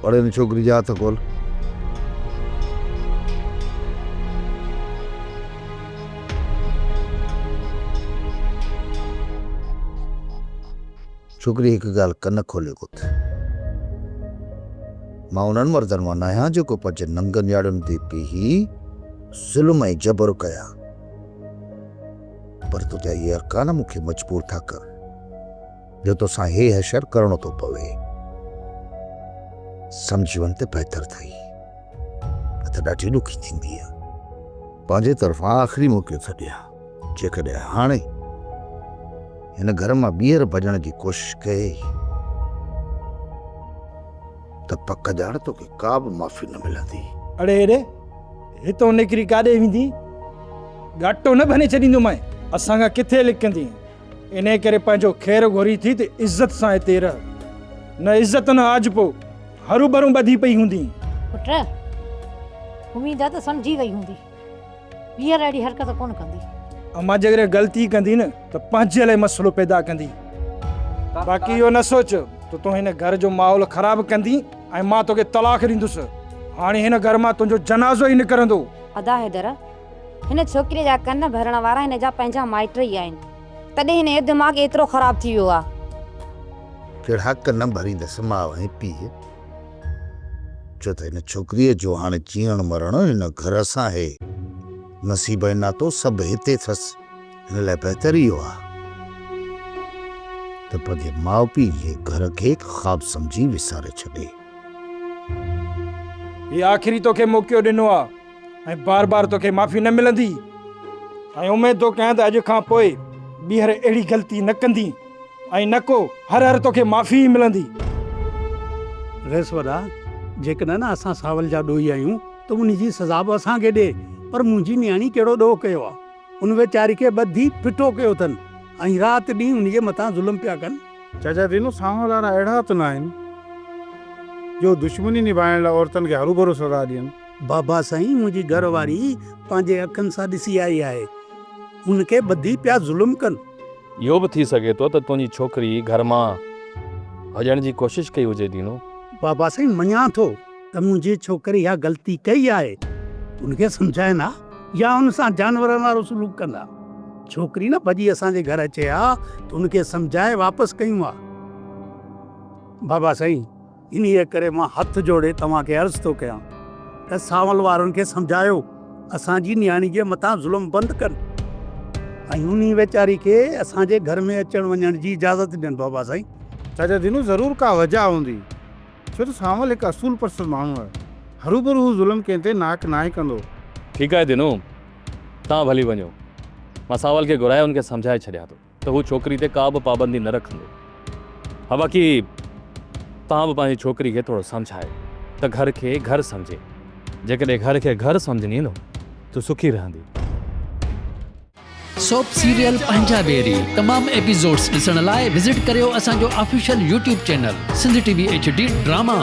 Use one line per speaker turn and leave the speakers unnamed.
और इन छोकरी जा हथ खोल। छोकरी एक गाल कन खोले कुत। मां उन्हनि मर्दनि मां न आहियां जेको पंहिंजे नंगनि याड़ियुनि ते पीही ज़ुल्म ऐं जबर कया, पर तुंहिंजा इहे अरकान मूंखे मजबूर था कर जो तोसां हे हशर करणो थो पवे। सम्झी वञ त बहितर थई, न त ॾाढी ॾुखी थींदी आहे। पंहिंजे तरफ़ां आख़िरी मौक़ो थो ॾियां, जेकॾहिं हाणे हिन घर मां ॿीहर भॼण जी कोशिश कई त पक ॼाण तोखे का बि माफ़ी न मिलंदी।
अड़े अड़े हितो निकिरी काॾे वेंदी? घाटो न भने छॾींदोमांइ, असांखां किथे लिकंदी। इन करे पंहिंजो ख़ैरु घुरी थी त इज़त सां हिते रह, न इज़त न आज पो हरू भरूं ॿधी पई हूंदी।
पुट उम्मीद आहे त सम्झी वई हूंदी, ॿीहर अहिड़ी हरकत कोन कंदी।
अमां जेकॾहिं ग़लती कंदी न त पंहिंजे लाइ मसइलो पैदा कंदी। बाक़ी इहो न सोच त तूं हिन घर जो माहौल ख़राब कंदी ऐं मां तोखे तलाक ॾींदुसि। हाणे हिन घर मां तुंहिंजो जनाज़ो ई निकिरंदो।
अदा हैदर, हिन छोकिरे जा कन भरण वारा हिन जा पंहिंजा माइट ई आहिनि, तॾहिं हिन जो दिमाग़ एतिरो ख़राब थी वियो आहे।
कहिड़ा कन भरींदसि माउ ऐं पीउ, छो त हिन छोकिरीअ जो हाणे जीअण मरण हिन घर सां आहे। नसीब ऐं नातो सभु हिते अथसि, हिन लाइ बहितर इहो आहे त पंहिंजे माउ पीउ जे घर खे ख़्वाब सम्झी विसारे छॾे।
ही आख़िरी तोखे मौक़ो ॾिनो आहे ऐं बार बार तोखे माफ़ी न मिलंदी। ऐं उमेद थो कयां त अॼु खां पोइ ॿीहर अहिड़ी ग़लती न कंदी ऐं न को हर हर तोखे माफ़ी ई मिलंदी।
रेस वॾा, जेकॾहिं न असां सावल जा ॾोही आहियूं त उन जी सज़ा बि असांखे ॾे, पर मुंहिंजी न्याणी कहिड़ो ॾोह कयो आहे। उन वीचारी खे ॿधी फिटो कयो अथनि ऐं राति ॾींहुं उन जे मथां ज़ुल्म पिया कनि।
चाचा दीनू सावल वारा अहिड़ा त न आहिनि जो दुश्मनी निभाइण लाइ औरतुनि खे हरू भरू सज़ा ॾियनि।
बाबा साईं, मुंहिंजी घरवारी पंहिंजे अखियुनि सां ॾिसी आई आहे, उनखे ॿधी पिया ज़ुल्म कनि।
इहो बि थी सघे थो त तुंहिंजी छोकिरी घर मां भॼण जी कोशिशि कई हुजे दीनू।
बाबा साईं, मञां थो त मुंहिंजी छोकिरी इहा ग़लती कई आहे, उनखे सम्झाए न या उन सां जानवरनि वारो सलूक कंदा। छोकिरी न भॼी असांजे घर अचे हा त उनखे सम्झाए वापसि कयूं हा। बाबा साईं, इन्हीअ करे मां हथ जोड़े तव्हांखे अर्ज़ु थो कयां त सावल वारनि खे सम्झायो असांजी न्याणी जे मथां ज़ुल्म बंदि कनि ऐं उन वीचारी खे असांजे घर में अचण वञण जी इजाज़त ॾियनि। बाबा साईं,
चाचा दीनू ज़रूरु का वजह हूंदी, छो त सावल हिकु असूल परस्त माण्हू आहे, हरू भरू हू ज़ुल्म कंहिं ते नाक नाहे कंदो।
ठीकु आहे दीनू, तव्हां भली वञो, मां सावल खे घुराए उनखे सम्झाए छॾियां थो त हू छोकिरी ते का बि पाबंदी न रखंदो। हा, बाक़ी तव्हां बि पंहिंजी छोकिरी खे थोरो सम्झाए त घर खे घर सम्झे। जेकॾहिं घर खे घर सम्झंदी न त सुखी रहंदी।
सोप सीरियल पंजाबेरी तमाम एपिसोड्स ॾिसण लाइ विज़िट करियो असांजो official YouTube channel Sindh TV HD drama.